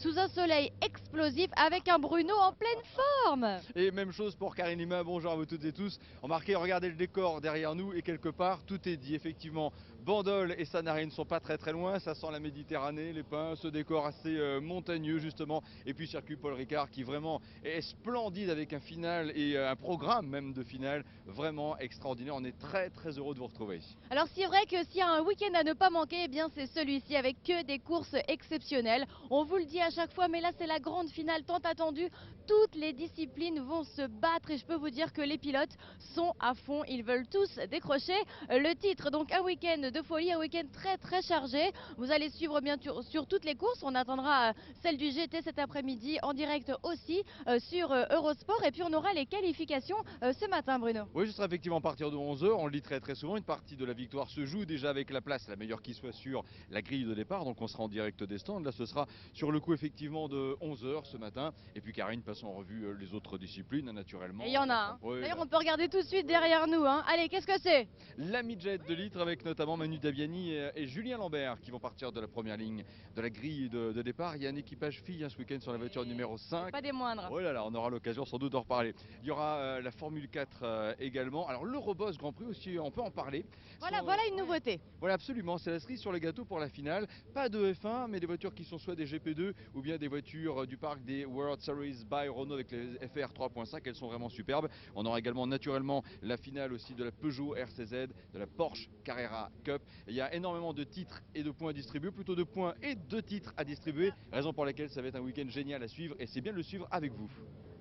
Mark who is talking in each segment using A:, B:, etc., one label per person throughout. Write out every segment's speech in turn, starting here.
A: sous un soleil explosif avec un Bruno en pleine forme.
B: Et même chose pour Karine Lima, bonjour à vous toutes et tous. Remarquez, regardez le décor derrière nous et quelque part tout est dit. Effectivement, Bandol et Sanary ne sont pas très loin, ça sent la Méditerranée, les pins, ce décor assez montagneux justement. Et puis circuit Paul Ricard qui vraiment est splendide avec un final et un programme même de finale vraiment extraordinaire. On est très heureux de vous retrouver.
A: Alors c'est vrai que s'il y a un week-end à ne pas manquer, eh bien c'est celui-ci avec que des courses exceptionnelles. On vous le dit à chaque fois, mais là c'est la grande finale tant attendue. Toutes les disciplines vont se battre et je peux vous dire que les pilotes sont à fond. Ils veulent tous décrocher le titre. Donc un week-end de folie, un week-end très chargé. Vous allez suivre bien sûr sur toutes les courses. On attendra celle du GT cet après-midi en direct aussi sur Eurosport. Et puis on aura les qualifications ce matin, Bruno.
B: Oui, ce sera effectivement à partir de 11 h. On le dit très souvent, une partie de la victoire se joue déjà avec la place, la meilleure qui soit sur la grille de départ. Donc on sera en direct des stands. Là, ce sera sur le coup effectivement de 11 h ce matin. Et puis Karine passe en revue les autres disciplines, naturellement.
A: Et il y en a un.
B: Oui,
A: D'ailleurs, on peut regarder tout de suite derrière nous. Allez, qu'est-ce que c'est?
B: la midget de litre avec notamment Manu Daviani et Julien Lambert qui vont partir de la première ligne de la grille de départ. Il y a un équipage fille ce week-end sur la voiture numéro 5.
A: Pas des moindres.
B: Oh là là, on aura l'occasion sans doute d'en reparler. Il y aura la Formule 4 également. Alors l'Euroboss Grand Prix aussi, on peut en parler.
A: Voilà une nouveauté.
B: Voilà absolument, c'est la cerise sur le gâteau pour la finale. Pas de F1, mais des voitures qui sont soit des GP2 ou bien des voitures du parc des World Series by Renault avec les FR 3.5. Elles sont vraiment superbes. On aura également naturellement la finale aussi de la Peugeot RCZ, de la Porsche Carrera Cup. Il y a énormément de titres et de points distribués, plutôt de points et de titres à distribuer. Raison pour laquelle ça va être un week-end génial à suivre et c'est bien de le suivre avec vous.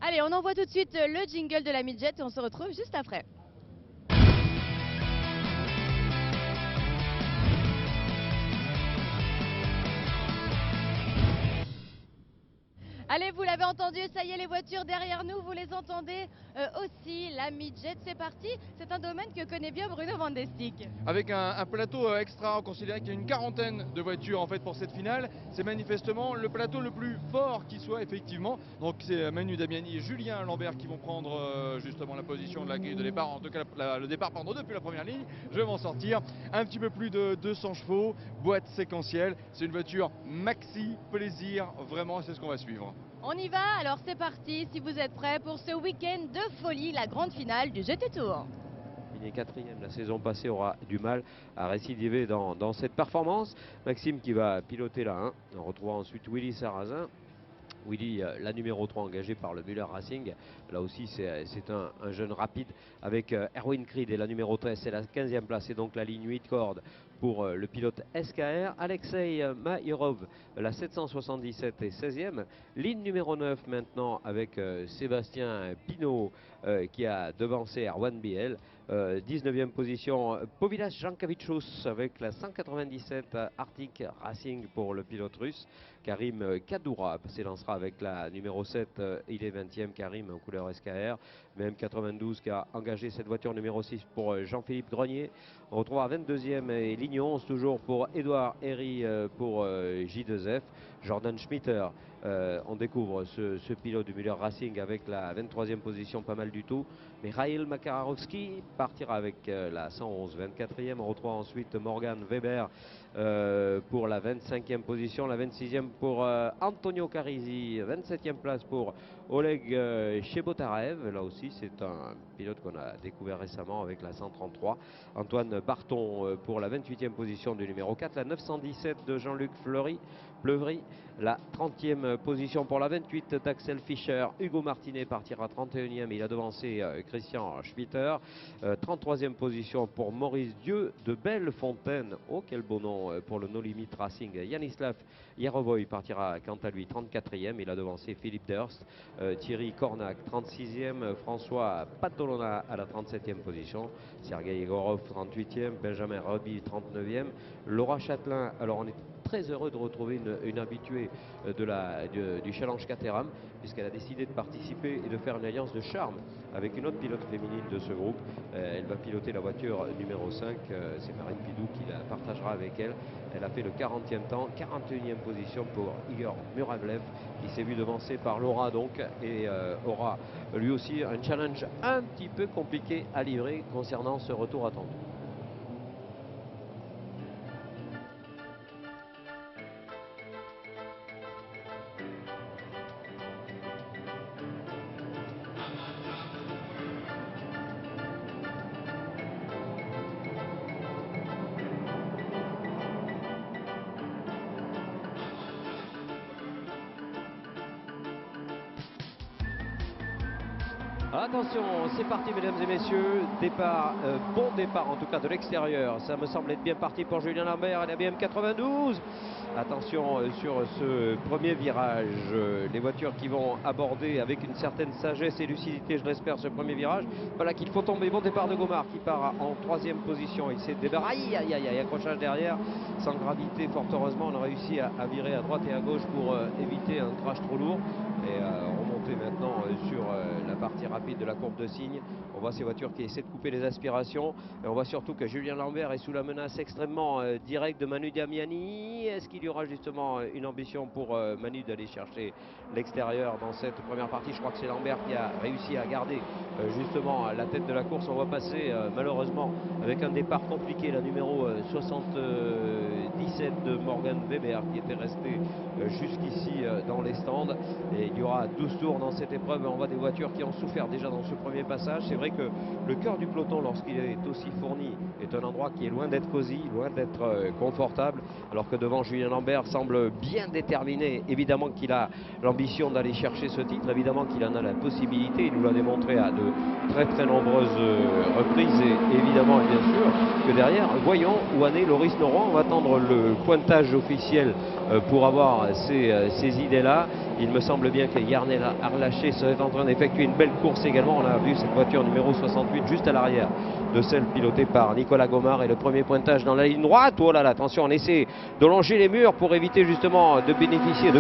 A: Allez, on envoie tout de suite le jingle de la midget et on se retrouve juste après. Allez, vous l'avez entendu, ça y est, les voitures derrière nous, vous les entendez aussi. La midget, c'est parti. C'est un domaine que connaît bien Bruno Van de Stick.
B: Avec un plateau extra, on considère qu'il y a une quarantaine de voitures en fait pour cette finale. C'est manifestement le plateau le plus fort qui soit effectivement. Donc c'est Manu Damiani et Julien Lambert qui vont prendre justement la position de la grille de départ, en tout cas le départ depuis la première ligne. Je vais m'en sortir. Un petit peu plus de 200 chevaux, boîte séquentielle. C'est une voiture maxi plaisir, vraiment c'est ce qu'on va suivre.
A: On y va, alors c'est parti, si vous êtes prêts pour ce week-end de folie, la grande finale du GT Tour.
C: Il est quatrième la saison passée, aura du mal à récidiver dans cette performance. Maxime qui va piloter la 1. On retrouvera ensuite Willy Sarrazin. Willy, la numéro 3 engagée par le Muller Racing. Là aussi, c'est un jeune rapide avec Erwin Creed et la numéro 13, c'est la 15e place et donc la ligne 8 cordes pour le pilote SKR. Alexei Maïrov, la 777 et 16e. Ligne numéro 9 maintenant avec Sébastien Pinot qui a devancé Erwan Biel. 19e position, Povilas Jankavicius avec la 197 Arctic Racing pour le pilote russe. Karim Kadoura s'élancera avec la numéro 7, il est 20e, Karim en couleur SKR. Même 92 qui a engagé cette voiture numéro 6 pour Jean-Philippe Grenier. On retrouve à 22e et ligne 11 toujours pour Edouard Herry pour J2F. Jordan Schmitter, on découvre ce pilote du Muller Racing avec la 23e position, pas mal du tout. Mais Raïl Makarovski partira avec la 111, 24e. On retrouve ensuite Morgan Weber pour la 25e position, la 26e pour Antonio Carisi, 27e place pour Oleg Chebotarev. Là aussi, c'est un pilote qu'on a découvert récemment avec la 133. Antoine Barton pour la 28e position du numéro 4, la 917 de Jean-Luc Plevry, la 30e position pour la 28 d'Axel Fischer. Hugo Martinet partira 31e, il a devancé Christian Schmitter. 33e position pour Maurice Dieu de Bellefontaine. Oh, quel beau nom pour le No Limit Racing. Yanislav Yarovoy partira quant à lui 34e, il a devancé Philippe Durst. Thierry Cornac 36e, François Patolona à la 37e position, Sergei Egorov 38e, Benjamin Roby 39e, Laura Châtelain. Alors on est très heureux de retrouver une habituée du Challenge Caterham, puisqu'elle a décidé de participer et de faire une alliance de charme avec une autre pilote féminine de ce groupe. Elle va piloter la voiture numéro 5, c'est Marine Pidou qui la partagera avec elle. Elle a fait le 40e temps, 41e position pour Igor Muravlev, qui s'est vu devancé par Laura donc, et aura lui aussi un challenge un petit peu compliqué à livrer concernant ce retour attendu. Attention, c'est parti mesdames et messieurs, départ, bon départ en tout cas de l'extérieur, ça me semble être bien parti pour Julien Lambert et la BM 92. Attention sur ce premier virage, les voitures qui vont aborder avec une certaine sagesse et lucidité, je l'espère, ce premier virage. Voilà qu'il faut tomber, bon départ de Gomard qui part en 3e position, il s'est débarrassé, aïe, accrochage derrière, sans gravité, fort heureusement on a réussi à virer à droite et à gauche pour éviter un crash trop lourd. Et remonter maintenant sur la partie rapide de la courbe de Signes. On voit ces voitures qui essaient de couper les aspirations. Et on voit surtout que Julien Lambert est sous la menace extrêmement directe de Manu Damiani. Est-ce qu'il y aura justement une ambition pour Manu d'aller chercher l'extérieur dans cette première partie? Je crois que c'est Lambert qui a réussi à garder justement la tête de la course. On va passer malheureusement avec un départ compliqué, la numéro 77 de Morgan Weber qui était resté jusqu'ici dans les stands. Et il y aura 12 tours dans cette épreuve. On voit des voitures qui ont souffert déjà dans ce premier passage. C'est vrai que le cœur du peloton, lorsqu'il est aussi fourni, est un endroit qui est loin d'être cosy, loin d'être confortable. Alors que devant, Julien Lambert semble bien déterminé. Évidemment qu'il a l'ambition d'aller chercher ce titre. Évidemment qu'il en a la possibilité. Il nous l'a démontré à de très nombreuses reprises. Et évidemment, et bien sûr, que derrière, voyons où en est Loris Noron. On va attendre le pointage officiel pour avoir ces idées-là. Il me semble bien que Yarnell Arlaché serait en train d'effectuer une belle course également. On a vu cette voiture numéro 68 juste à l'arrière de celle pilotée par Nicolas Gomard. Et le premier pointage dans la ligne droite. Oh là là, attention, on essaie de longer les murs pour éviter justement de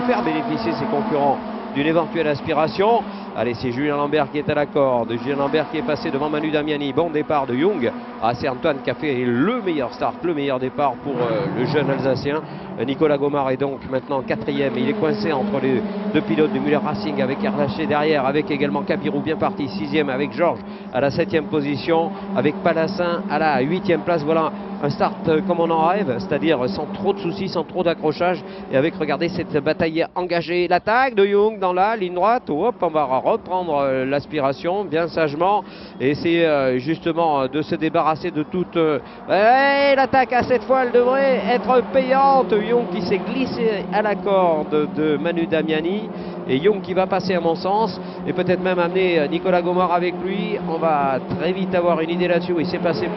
C: faire bénéficier ses concurrents d'une éventuelle aspiration. Allez, c'est Julien Lambert qui est à la corde. Julien Lambert qui est passé devant Manu Damiani. Bon départ de Young. Ah, c'est Antoine qui a fait le meilleur start, le meilleur départ pour le jeune Alsacien. Nicolas Gomard est donc maintenant 4e. Il est coincé entre les deux pilotes de Muller Racing avec Arlaché derrière, avec également Capirou bien parti 6e, avec Georges à la 7e position, avec Palassin à la 8e place. Voilà un start comme on en rêve, c'est-à-dire sans trop de soucis, sans trop d'accrochage, et avec, regardez, cette bataille engagée. L'attaque de Young dans la ligne droite. Hop, on va reprendre l'aspiration bien sagement et essayer justement de se débarrasser de toute l'attaque. À cette fois elle devrait être payante. Young qui s'est glissé à la corde de Manu Damiani, et Young qui va passer à mon sens et peut-être même amener Nicolas Gomard avec lui. On va très vite avoir une idée là-dessus. Oui, c'est passé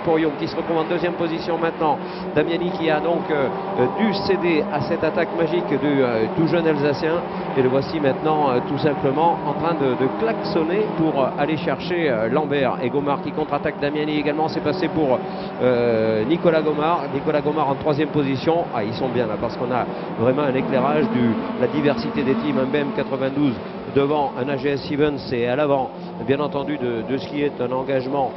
C: pour Young qui se retrouve en 2e position maintenant. Damiani qui a donc dû céder à cette attaque magique du tout jeune Alsacien, et le voici maintenant tout simplement en train de klaxonner pour aller chercher Lambert. Et Gomard qui contre-attaque Damiani également. C'est passé pour Nicolas Gomard. Nicolas Gomard en 3e position. Ah, ils sont bien là parce qu'on a vraiment un éclairage de la diversité des teams. Un BM 92 devant un AGS Stevens, et à l'avant bien entendu de ce qui est un engagement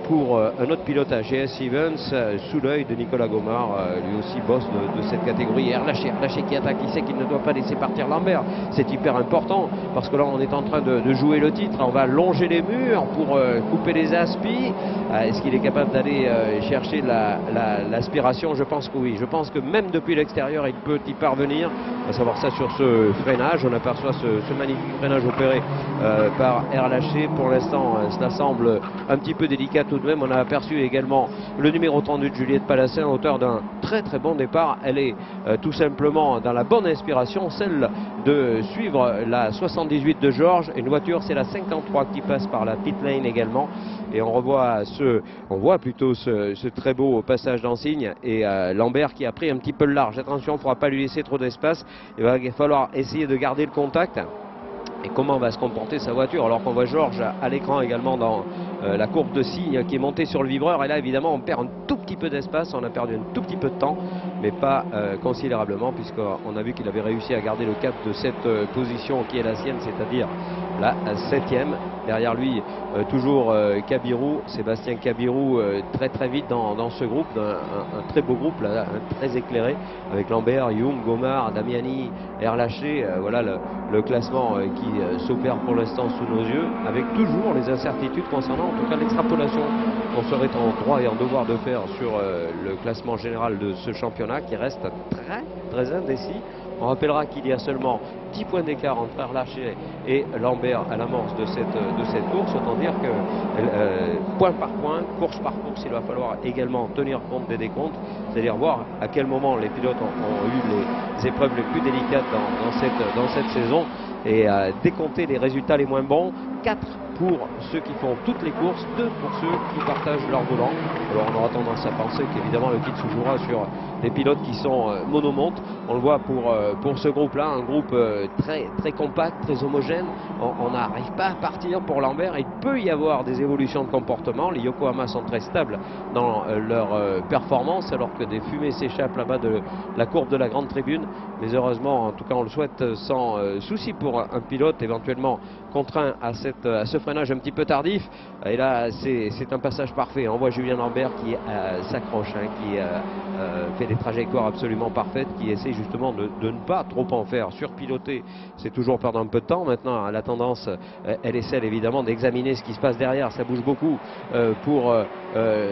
C: pour un autre pilote AGS Stevens, sous l'œil de Nicolas Gomard, lui aussi boss de cette catégorie. Arlaché qui attaque, il sait qu'il ne doit pas laisser partir Lambert. C'est hyper important parce que là on est en train de jouer le titre. On va longer les murs pour couper les aspis. Est-ce qu'il est capable d'aller chercher l'aspiration? Je pense que oui. Je pense que même depuis l'extérieur il peut y parvenir. On va savoir ça sur ce freinage. On aperçoit ce magnifique freinage opéré par Arlaché. Pour l'instant cela semble un petit peu délicat tout de même. On a aperçu également le numéro 32 de Juliette Palassin, auteur d'un très bon départ. Elle est tout simplement dans la bonne inspiration, celle de suivre la 78 de Georges. Une voiture, c'est la 53 qui passe par la pit lane également. Et on voit plutôt ce très beau passage d'Ansigne, et Lambert qui a pris un petit peu le large. Attention, il ne faudra pas lui laisser trop d'espace. Il va falloir essayer de garder le contact. Et comment va se comporter sa voiture, alors qu'on voit Georges à l'écran également dans la courbe de Signes qui est montée sur le vibreur. Et là évidemment on perd un tout petit peu d'espace, on a perdu un tout petit peu de temps, mais pas considérablement, puisqu'on a vu qu'il avait réussi à garder le cap de cette position qui est la sienne, c'est-à-dire la 7e. Derrière lui toujours Kabirou, Sébastien Kabirou, très vite dans ce groupe, un très beau groupe là, très éclairé, avec Lambert, Young, Gomard, Damiani, Arlaché. Voilà le classement qui s'opère pour l'instant sous nos yeux, avec toujours les incertitudes concernant en tout cas l'extrapolation qu'on serait en droit et en devoir de faire sur le classement général de ce championnat, qui reste très indécis. On rappellera qu'il y a seulement 10 points d'écart entre Arlaché et Lambert à l'amorce de cette course. Autant dire que point par point, course par course, il va falloir également tenir compte des décomptes, c'est-à-dire voir à quel moment les pilotes ont eu les épreuves les plus délicates dans cette saison, et décompter les résultats les moins bons 4 pour ceux qui font toutes les courses, 2 pour ceux qui partagent leur volant. Alors on aura tendance à penser qu'évidemment le titre se jouera sur des pilotes qui sont monomontes. On le voit pour ce groupe-là, un groupe très compact, très homogène. On n'arrive pas à partir pour Lambert. Il peut y avoir des évolutions de comportement. Les Yokohama sont très stables dans leur performance, alors que des fumées s'échappent là-bas de la courbe de la grande tribune. Mais heureusement, en tout cas on le souhaite sans souci pour un pilote éventuellement contraint à ce freinage un petit peu tardif. Et là c'est un passage parfait. On voit Julien Lambert qui s'accroche, qui fait des trajectoires absolument parfaites, qui essaie justement de ne pas trop en faire. Surpiloter, c'est toujours perdre un peu de temps. Maintenant, la tendance, elle est celle évidemment d'examiner ce qui se passe derrière. Ça bouge beaucoup pour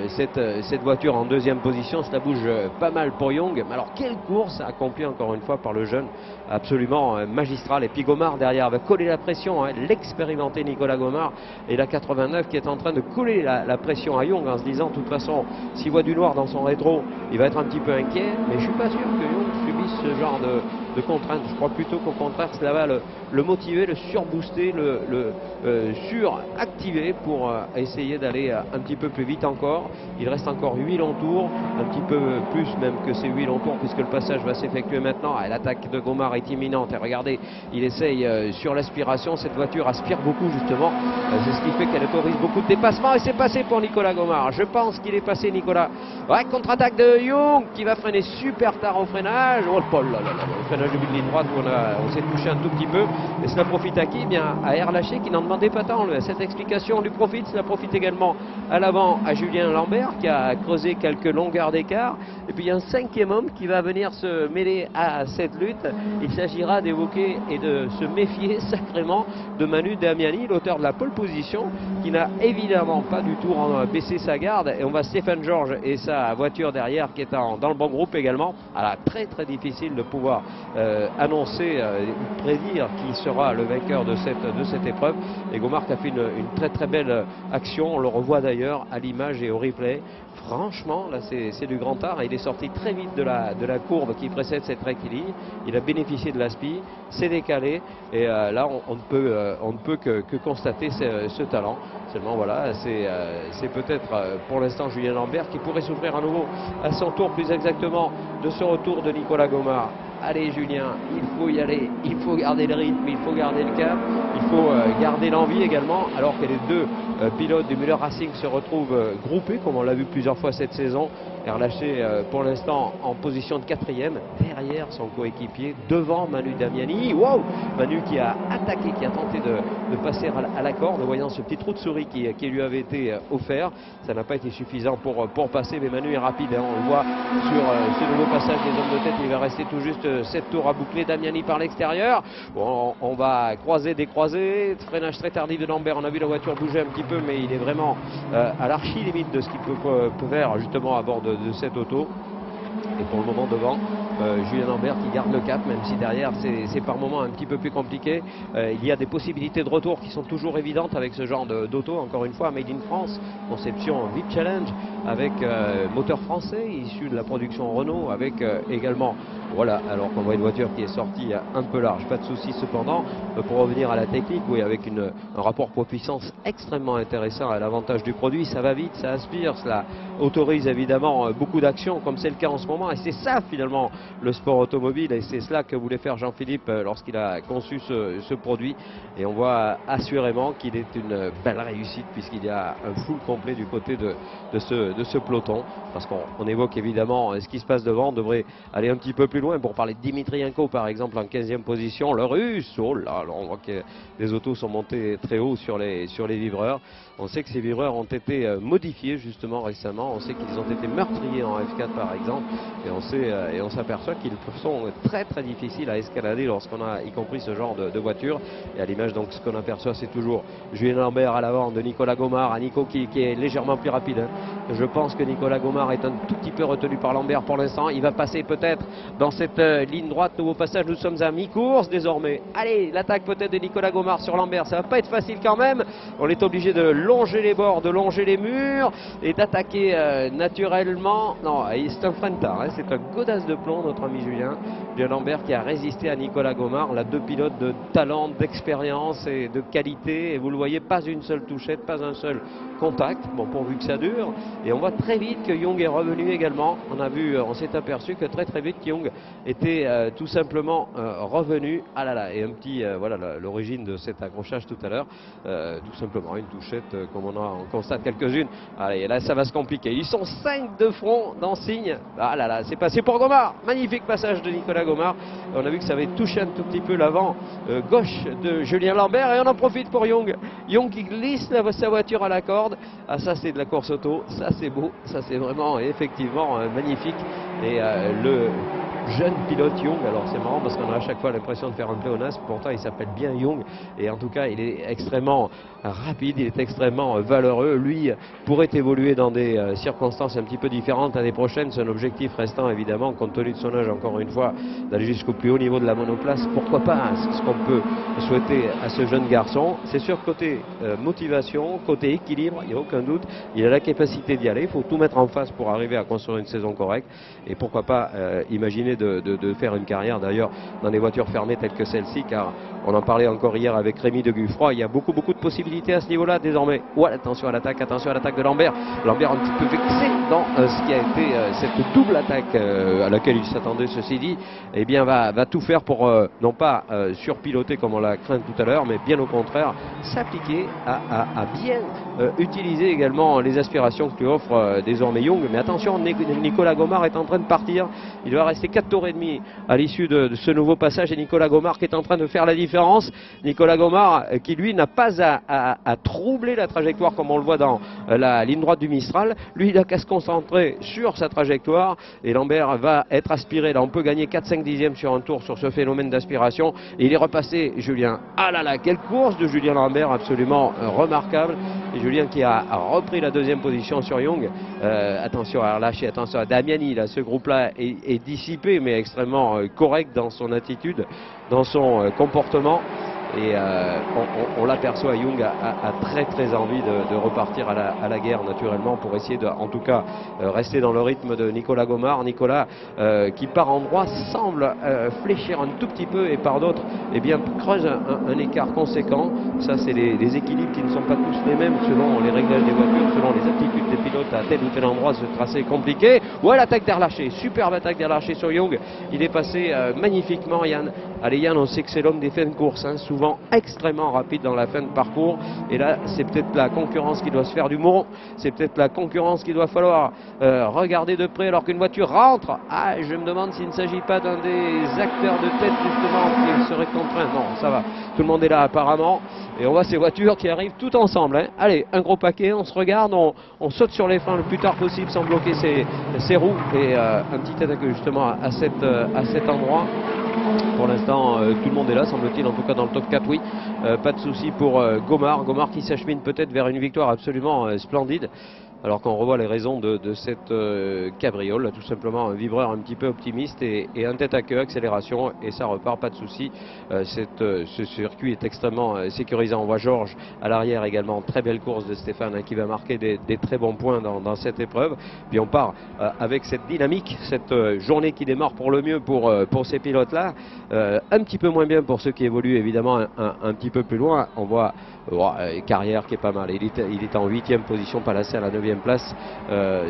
C: cette voiture en deuxième position. Cela bouge pas mal pour Young. Mais alors, quelle course accomplie encore une fois par le jeune, absolument magistral. Et puis Gomard derrière va coller la pression. L'expérimenté Nicolas Gomard et la 89 qui est en train de coller la pression à Young en se disant, de toute façon, s'il voit du noir dans son rétro, il va être un petit peu inquiet. Mais je suis pas sûr que Young subisse ce genre de contraintes. Je crois plutôt qu'au contraire, cela va le motiver, le surbooster, le suractiver pour essayer d'aller un petit peu plus vite encore. Il reste encore 8 longs tours, un petit peu plus même que ces 8 longs tours, puisque le passage va s'effectuer maintenant. Et l'attaque de Gomard est imminente. Et regardez, il essaye sur l'aspiration. Cette voiture aspire beaucoup justement. C'est ce qui fait qu'elle autorise beaucoup de dépassements. Et c'est passé pour Nicolas Gomard. Je pense qu'il est passé, Nicolas. Ouais, contre-attaque de Young qui va freiner super tard au freinage. Oh là là là, le freinage de ligne droite où on s'est touché un tout petit peu. Et cela profite à qui? Eh bien à Erlaché qui n'en demandait pas tant. Cette explication lui profite. Cela profite également à l'avant à Julien Lambert qui a creusé quelques longueurs d'écart. Et puis il y a un 5e homme qui va venir se mêler à cette lutte. Il s'agira d'évoquer et de se méfier sacrément de Manu Damiani, l'auteur de la pole position, qui n'a évidemment pas du tout baissé sa garde. Et on voit Stéphane Georges et sa voiture derrière qui est dans le bon groupe également. Alors très difficile de pouvoir annoncer ou prédire qui sera le vainqueur de cette épreuve. Et Gomard a fait une très belle action. On le revoit d'ailleurs à l'image et au replay. Franchement, là c'est du grand art. Il est sorti très vite de la courbe qui précède cette rectiligne. Il a bénéficié de l'aspi, s'est décalé et là on ne peut que constater ce talent. Seulement voilà, c'est peut-être pour l'instant Julien Lambert qui pourrait souffrir à nouveau à son tour, plus exactement de ce retour de Nicolas Gomard. Allez Julien, il faut y aller, il faut garder le rythme, il faut garder le cap, il faut garder l'envie également, alors que les deux pilotes du Müller Racing se retrouvent groupés, comme on l'a vu plusieurs fois cette saison. Erlaché pour l'instant en position de 4e, derrière son coéquipier, devant Manu Damiani. Wow, Manu qui a attaqué, qui a tenté de passer à la corde, voyant ce petit trou de souris qui lui avait été offert. Ça n'a pas été suffisant pour passer, mais Manu est rapide, on le voit sur ce nouveau passage des hommes de tête. Il va rester tout juste 7 tours à boucler. Damiani par l'extérieur. Bon, on va croiser, décroiser. Freinage très tardif de Lambert. On a vu la voiture bouger un petit peu, mais il est vraiment à l'archi limite de ce qu'il peut faire justement à bord de cette auto. Et pour le moment devant, Julien Lambert qui garde le cap, même si derrière c'est par moments un petit peu plus compliqué. Il y a des possibilités de retour qui sont toujours évidentes avec ce genre d'auto. Encore une fois, Made in France, conception VIP Challenge, avec moteur français issu de la production Renault, avec également, voilà, alors qu'on voit une voiture qui est sortie un peu large. Pas de souci cependant, pour revenir à la technique, oui, avec un rapport poids-puissance extrêmement intéressant à l'avantage du produit. Ça va vite, ça aspire, cela autorise évidemment beaucoup d'actions, comme c'est le cas en ce moment. Et c'est ça finalement le sport automobile, et c'est cela que voulait faire Jean-Philippe lorsqu'il a conçu ce produit. Et on voit assurément qu'il est une belle réussite, puisqu'il y a un full complet du côté de ce peloton. Parce qu'on évoque évidemment ce qui se passe devant. On devrait aller un petit peu plus loin pour parler de Dimitrienko par exemple en 15e position. Le russe, oh là, on voit que les autos sont montées très haut sur les vibreurs. On sait que ces vibreurs ont été modifiés justement récemment. On sait qu'ils ont été meurtriers en F4 par exemple. Et on s'aperçoit qu'ils sont très difficiles à escalader lorsqu'on a y compris ce genre de voiture. Et à l'image donc ce qu'on aperçoit, c'est toujours Julien Lambert à l'avant de Nicolas Gomard. À Nico qui est légèrement plus rapide. Je pense que Nicolas Gomard est un tout petit peu retenu par Lambert pour l'instant. Il va passer peut-être dans cette ligne droite. Nouveau passage, nous sommes à mi-course désormais. Allez, l'attaque peut-être de Nicolas Gomard sur Lambert. Ça va pas être facile quand même. On est obligé de longer les bords, de longer les murs et d'attaquer naturellement. Non, c'est un frein de tard, c'est un godasse de plomb notre ami Julien Lambert, qui a résisté à Nicolas Gomard. Là, deux pilotes de talent, d'expérience et de qualité. Et vous le voyez, pas une seule touchette, pas un seul contact. Bon, pourvu que ça dure. Et on voit très vite que Young est revenu également. On s'est aperçu que très vite Young était tout simplement revenu. Ah là là, et un petit, voilà l'origine de cet accrochage tout à l'heure. Tout simplement une touchette comme on constate quelques-unes. Allez, là ça va se compliquer. Ils sont 5 de front dans signe. Ah là là, c'est passé pour Gomard. Magnifique passage de Nicolas Gomard. On a vu que ça avait touché un tout petit peu l'avant gauche de Julien Lambert, et on en profite pour Young. Young qui glisse sa voiture à la corde. Ah, ça c'est de la course auto, ça c'est beau, ça c'est vraiment effectivement magnifique. Et le jeune pilote Young, alors c'est marrant parce qu'on a à chaque fois l'impression de faire un pléonasme, pourtant il s'appelle bien Young, et en tout cas il est extrêmement rapide, il est extrêmement valeureux. Lui pourrait évoluer dans des circonstances un petit peu différentes l'année prochaine, son objectif restant évidemment, compte tenu de son âge encore une fois, d'aller jusqu'au plus haut niveau de la monoplace. Pourquoi pas, c'est ce qu'on peut souhaiter à ce jeune garçon. C'est sûr, côté motivation, côté équilibre, il n'y a aucun doute, il a la capacité d'y aller. Il faut tout mettre en face pour arriver à construire une saison correcte, et pourquoi pas imaginer de faire une carrière d'ailleurs dans des voitures fermées telles que celle-ci, car on en parlait encore hier avec Rémi de Guffroy, il y a beaucoup de possibilités à ce niveau-là désormais. Ouais, attention à l'attaque de Lambert. Lambert un petit peu vexé dans ce qui a été cette double attaque à laquelle il s'attendait, ceci dit, eh bien va tout faire pour non pas surpiloter comme on l'a craint tout à l'heure, mais bien au contraire s'appliquer à bien utiliser également les aspirations que lui offre désormais Young. Mais attention, Nicolas Gomard est en train de partir. Il va rester 4 tours et demi à l'issue de ce nouveau passage, et Nicolas Gomard qui est en train de faire la différence. Nicolas Gomard qui lui n'a pas à troubler la trajectoire comme on le voit dans la ligne droite du Mistral. Lui il a qu'à se concentrer sur sa trajectoire, et Lambert va être aspiré. Là on peut gagner 4-5 dixièmes sur un tour sur ce phénomène d'aspiration, et il est repassé Julien. Ah là là, quelle course de Julien Lambert, absolument remarquable. Et Julien qui a repris la deuxième position sur Young. Attention à relâcher, attention à Damiani. Là, ce groupe-là est dissipé, mais extrêmement correct dans son attitude, dans son comportement. Et on l'aperçoit, Young a très envie de repartir à la guerre naturellement, pour essayer de, en tout cas, rester dans le rythme de Nicolas Gomard. Nicolas qui par endroits semble fléchir un tout petit peu, et par d'autres eh bien creuse un écart conséquent. Ça c'est les équilibres qui ne sont pas tous les mêmes selon les réglages des voitures, selon les aptitudes des pilotes à tel ou tel endroit. Ce tracé est compliqué. Ouais, l'attaque d'Erlaché, superbe attaque d'Erlaché sur Young. Il est passé magnifiquement, Yann. Allez Yann, on sait que c'est l'homme des fins de course, hein, souvent extrêmement rapide dans la fin de parcours, et là c'est peut-être la concurrence qui doit se faire du mouron, c'est peut-être la concurrence qu'il doit falloir regarder de près alors qu'une voiture rentre. Ah, je me demande s'il ne s'agit pas d'un des acteurs de tête justement qui serait contraint. Non, ça va, tout le monde est là apparemment, et on voit ces voitures qui arrivent toutes ensemble, hein. Allez, un gros paquet, on se regarde, on saute sur les freins le plus tard possible sans bloquer ses roues, et un petit attaque justement à cet endroit. Pour l'instant, tout le monde est là, semble-t-il, en tout cas dans le top 4, oui. Pas de souci pour Gomard qui s'achemine peut-être vers une victoire absolument splendide. Alors qu'on revoit les raisons de cette cabriole, là, tout simplement un vibreur un petit peu optimiste et un tête à queue, accélération, et ça repart, pas de souci. Ce circuit est extrêmement sécurisant. On voit Georges à l'arrière également, très belle course de Stéphane, hein, qui va marquer des très bons points dans cette épreuve. Puis on part avec cette dynamique, cette journée qui démarre pour le mieux pour ces pilotes-là. Un petit peu moins bien pour ceux qui évoluent évidemment un petit peu plus loin. On voit Carrière qui est pas mal, il est en 8e position, Palassé à la 9e place.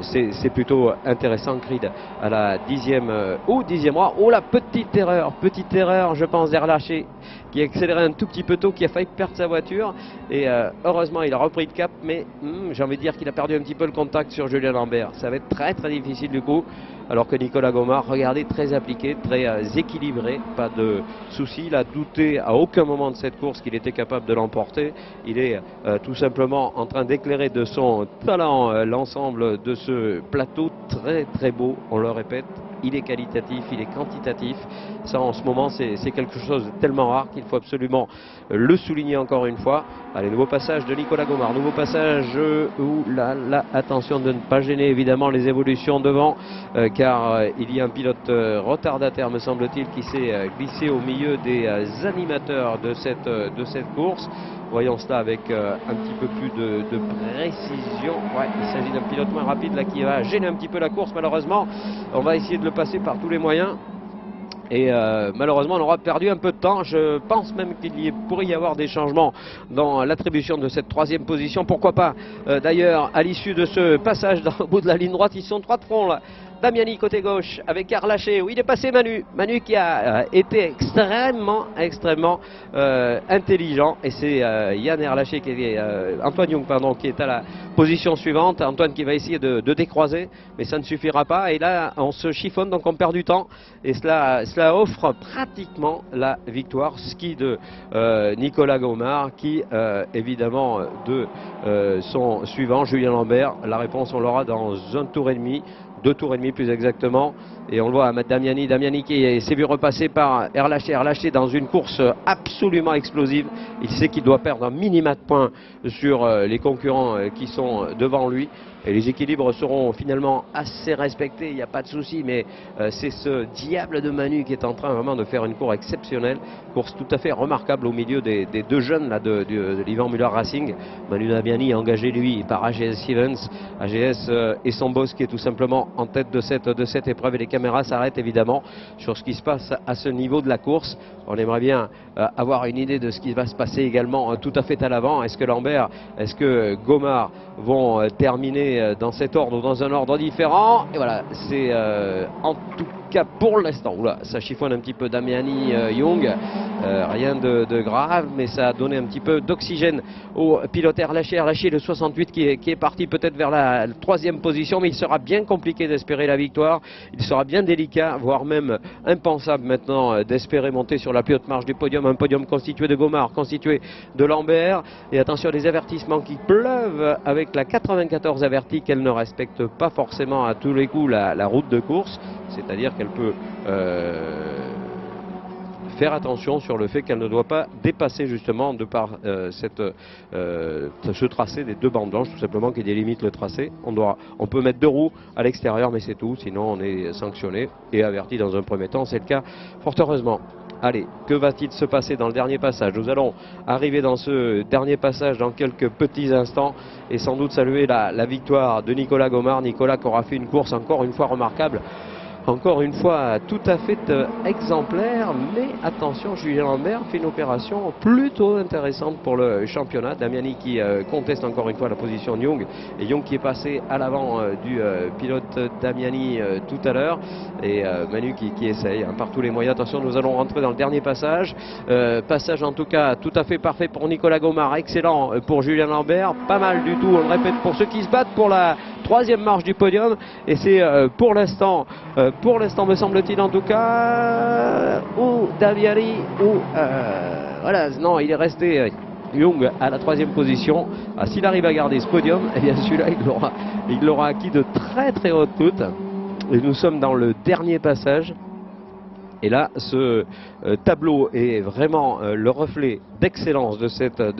C: C'est plutôt intéressant. Creed à la 10e ou 10e rang. Oh, la petite erreur je pense d'Erlaché, qui a accéléré un tout petit peu tôt, qui a failli perdre sa voiture, et heureusement il a repris le cap, mais j'ai envie de dire qu'il a perdu un petit peu le contact sur Julien Lambert. Ça va être très difficile du coup, alors que Nicolas Gomard, regardez, très appliqué, très équilibré, pas de souci. Il a douté à aucun moment de cette course qu'il était capable de l'emporter. Il est tout simplement en train d'éclairer de son talent l'ensemble de ce plateau très beau, on le répète. Il est qualitatif, il est quantitatif. Ça, en ce moment, c'est quelque chose de tellement rare qu'il faut absolument le souligner encore une fois. Allez, nouveau passage de Nicolas Gomard. Nouveau passage où là, attention de ne pas gêner évidemment les évolutions devant, car il y a un pilote retardataire, me semble-t-il, qui s'est glissé au milieu des animateurs de cette course. Voyons cela avec un petit peu plus de précision. Ouais, il s'agit d'un pilote moins rapide là qui va gêner un petit peu la course malheureusement. On va essayer de le passer par tous les moyens. Et malheureusement on aura perdu un peu de temps. Je pense même qu'il pourrait y avoir des changements dans l'attribution de cette troisième position. Pourquoi pas d'ailleurs à l'issue de ce passage au bout de la ligne droite. Ils sont trois de front là. Damiani côté gauche avec Erlaché, où il est passé Manu. Manu qui a été extrêmement intelligent. Et c'est Yann Erlaché qui est Antoine Young pardon, qui est à la position suivante. Antoine qui va essayer de décroiser, mais ça ne suffira pas. Et là on se chiffonne, donc on perd du temps. Et cela offre pratiquement la victoire. Ski de Nicolas Gomard qui évidemment de son suivant Julien Lambert. La réponse on l'aura dans un tour et demi. 2 tours et demi plus exactement, et on le voit Damiani qui s'est vu repasser par Erlaché dans une course absolument explosive. Il sait qu'il doit perdre un minima de points sur les concurrents qui sont devant lui, et les équilibres seront finalement assez respectés, il n'y a pas de souci, mais c'est ce diable de Manu qui est en train vraiment de faire une course exceptionnelle, course tout à fait remarquable au milieu des deux jeunes là, de l'Ivan Muller Racing. Manu Damiani engagé lui par AGS Stevens, AGS et son boss qui est tout simplement en tête de cette épreuve, et les caméras s'arrêtent évidemment sur ce qui se passe à ce niveau de la course. On aimerait bien avoir une idée de ce qui va se passer également tout à fait à l'avant. Est-ce que Lambert, est-ce que Gomard vont terminer dans cet ordre ou dans un ordre différent? Et voilà, c'est en tout cas pour l'instant. Oula, ça chiffonne un petit peu Damiani Young. Rien de grave, mais ça a donné un petit peu d'oxygène au pilote Erlaché le 68 qui est parti peut-être vers la troisième position, mais il sera bien compliqué d'espérer la victoire. Il sera bien délicat, voire même impensable maintenant d'espérer monter sur la plus haute marche du podium. Un podium constitué de Gomard, constitué de Lambert. Et attention, les avertissements qui pleuvent avec la 94 avertie qu'elle ne respecte pas forcément à tous les coups la route de course. C'est-à-dire qu'elle peut faire attention sur le fait qu'elle ne doit pas dépasser justement de par ce tracé des deux bandes blanches, tout simplement qui délimite le tracé. On peut mettre 2 roues à l'extérieur, mais c'est tout, sinon on est sanctionné et averti dans un premier temps. C'est le cas fort heureusement. Allez, que va-t-il se passer dans le dernier passage? Nous allons arriver dans ce dernier passage dans quelques petits instants et sans doute saluer la victoire de Nicolas Gomard. Nicolas qui aura fait une course encore une fois remarquable. Encore une fois tout à fait exemplaire, mais attention, Julien Lambert fait une opération plutôt intéressante pour le championnat. Damiani qui conteste encore une fois la position de Young, et Young qui est passé à l'avant du pilote Damiani tout à l'heure, et Manu qui essaye par tous les moyens. Attention, nous allons rentrer dans le dernier passage, passage en tout cas tout à fait parfait pour Nicolas Gomard, excellent pour Julien Lambert, pas mal du tout, on le répète, pour ceux qui se battent pour la troisième marche du podium, et c'est pour l'instant me semble-t-il en tout cas, ou Damiani, ou voilà, non, il est resté Young à la troisième position. S'il arrive à garder ce podium, eh bien celui-là il l'aura acquis de très haute toute. Et nous sommes dans le dernier passage. Et là, ce tableau est vraiment le reflet d'excellence de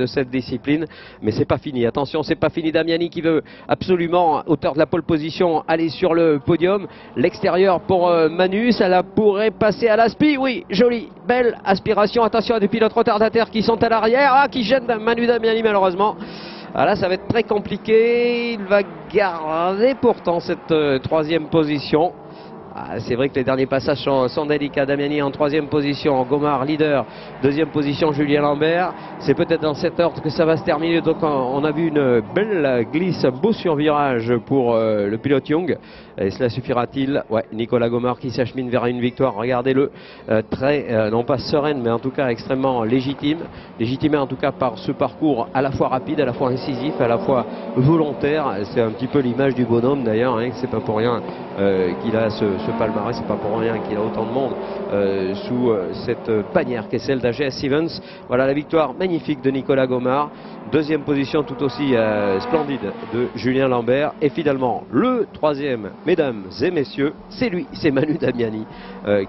C: cette discipline. Mais c'est pas fini. Attention, c'est pas fini. Damiani qui veut absolument, hauteur de la pole position, aller sur le podium. L'extérieur pour Manu, ça la pourrait passer à l'aspi. Oui, jolie, belle aspiration. Attention à des pilotes retardataires qui sont à l'arrière. Qui gênent Manu Damiani malheureusement. Là, ça va être très compliqué. Il va garder pourtant cette troisième position. C'est vrai que les derniers passages sont délicats. Damiani en troisième position, Gomard leader, deuxième position Julien Lambert. C'est peut-être dans cet ordre que ça va se terminer. Donc on a vu une belle glisse, un beau survirage pour le pilote Young. Et cela suffira-t-il? Ouais, Nicolas Gomard qui s'achemine vers une victoire, regardez-le, très, non pas sereine, mais en tout cas extrêmement légitimé en tout cas par ce parcours à la fois rapide, à la fois incisif, à la fois volontaire. C'est un petit peu l'image du bonhomme d'ailleurs, hein, c'est pas pour rien qu'il a ce palmarès, c'est pas pour rien qu'il a autant de monde sous cette bannière qui est celle d'AGS Stevens. Voilà la victoire magnifique de Nicolas Gomard, deuxième position tout aussi splendide de Julien Lambert, et finalement le troisième, mesdames et messieurs, c'est lui, c'est Manu Damiani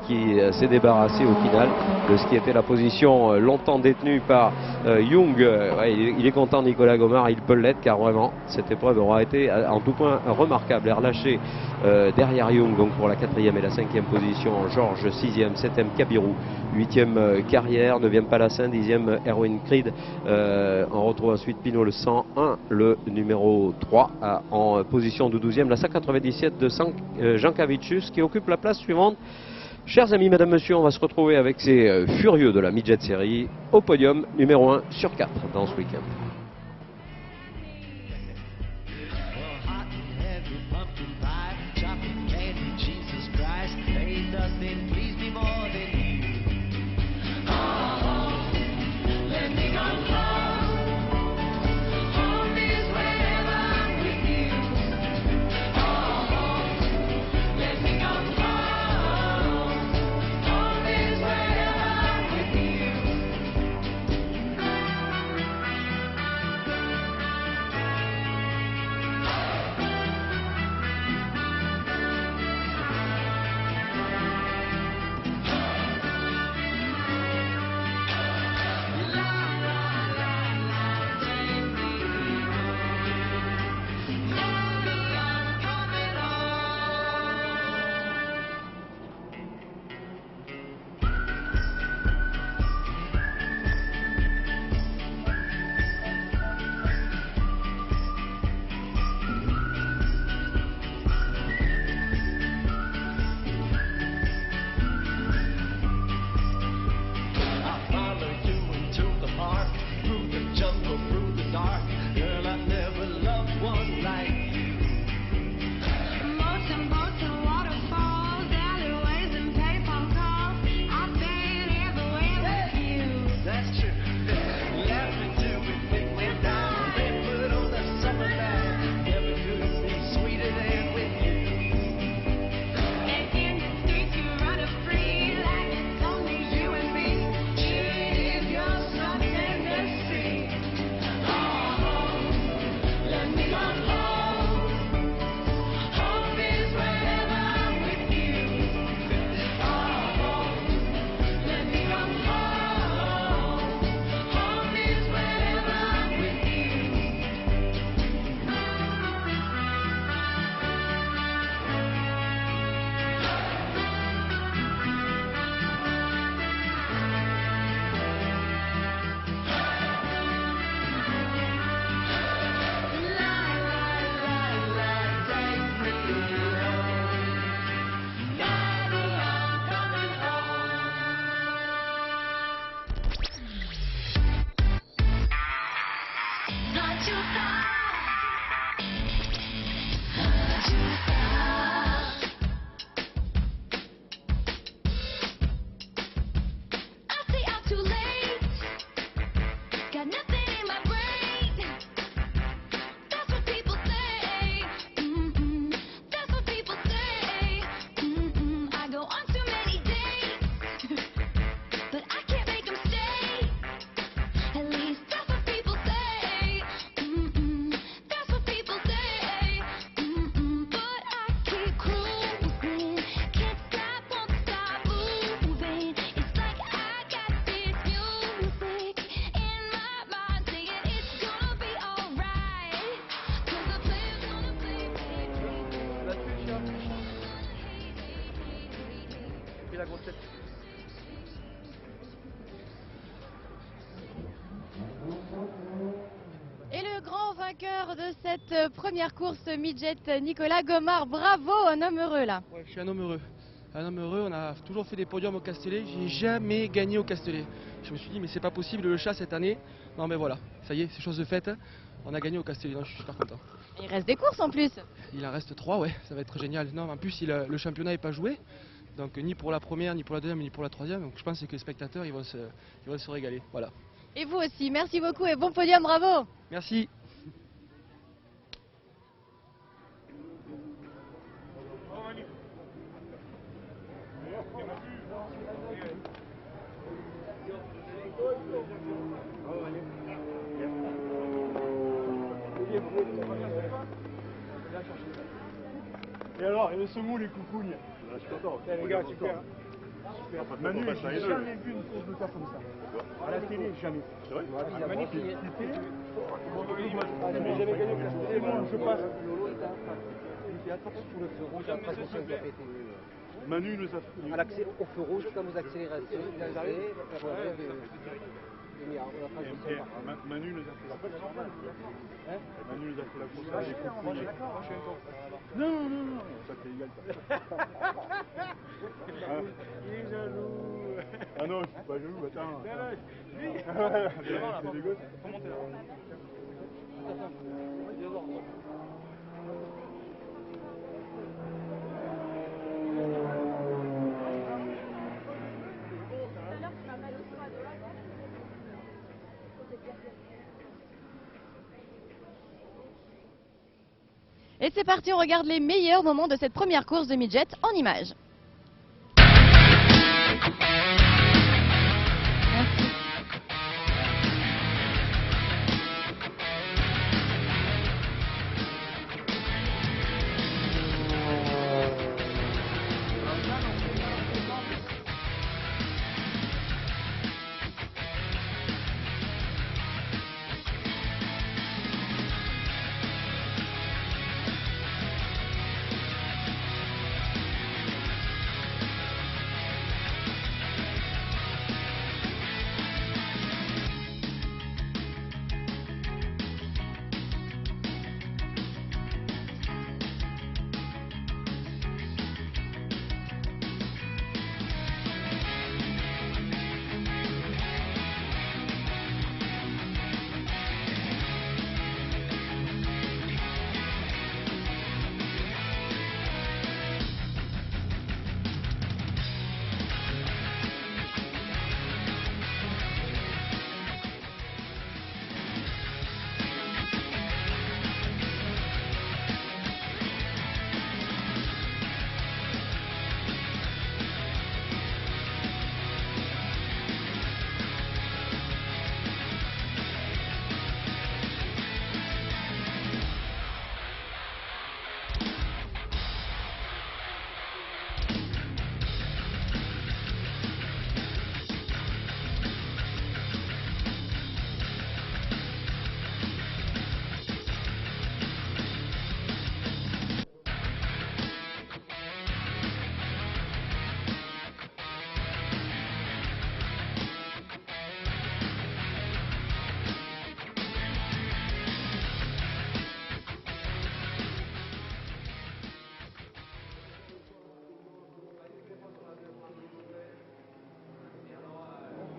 C: qui s'est débarrassé au final de ce qui était la position longtemps détenue par Young, ouais, il est content Nicolas Gomard, il peut l'être car vraiment cette épreuve aura été en tout point remarquable. Air lâché derrière Young donc pour la 4e et la 5e position. Georges 6e, 7e Kabirou, 8e Carrière, 9e Palassin, 10e Erwin Creed. On retrouve ensuite Pinot le 101, le numéro 3 en position de 12e, la 197 de Jean Cavicius qui occupe la place suivante. Chers amis, mesdames, messieurs, on va se retrouver avec ces furieux de la Midget Series au podium numéro 1 sur 4 dans ce week-end.
A: Et le grand vainqueur de cette première course midget, Nicolas Gomard, bravo, un homme heureux là.
D: Ouais, je suis un homme heureux. Un homme heureux, on a toujours fait des podiums au Castellet, j'ai jamais gagné au Castellet. Je me suis dit mais c'est pas possible le chat cette année. Non mais voilà, ça y est, c'est chose de faite. On a gagné au Castellet, non, je suis super content.
A: Il reste des courses en plus.
D: Il en reste 3, ouais, ça va être génial. Non, en plus le championnat n'est pas joué. Donc ni pour la première, ni pour la deuxième, ni pour la troisième. Donc je pense que les spectateurs ils vont se régaler. Voilà.
A: Et vous aussi, merci beaucoup et bon podium, bravo.
D: Merci.
E: Et alors, et le semoule les coucouilles. Je suis content. Les gars, super. super. Manu, j'ai jamais vu une course de cas comme ça. À la télé, jamais. C'est vrai? Magnifique. J'ai jamais gagné au Castellet, moi je passe. Il attrape sur le feu rouge, après son chien qui a pété. Manu nous a fait. À l'accès au feu rouge, quand vous accélérez, Manu nous a fait la course. Manu nous a fait la course avec les coups. Non, ça c'est égal. Il est jaloux. Ah non, je suis pas jaloux, attends. C'est des gosses. Faut monter là.
A: Et c'est parti, on regarde les meilleurs moments de cette première course de midget en images.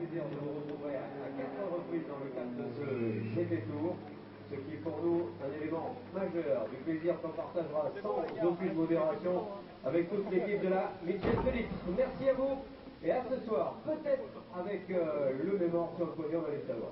C: De vous retrouver à 4 reprises dans le cadre de ce GP Tour, ce qui est pour nous un élément majeur, du plaisir qu'on partagera sans aucune modération avec toute l'équipe de la Midget Felix. Merci à vous et à ce soir, peut-être avec le mémoire sur le podium, on va les savoir.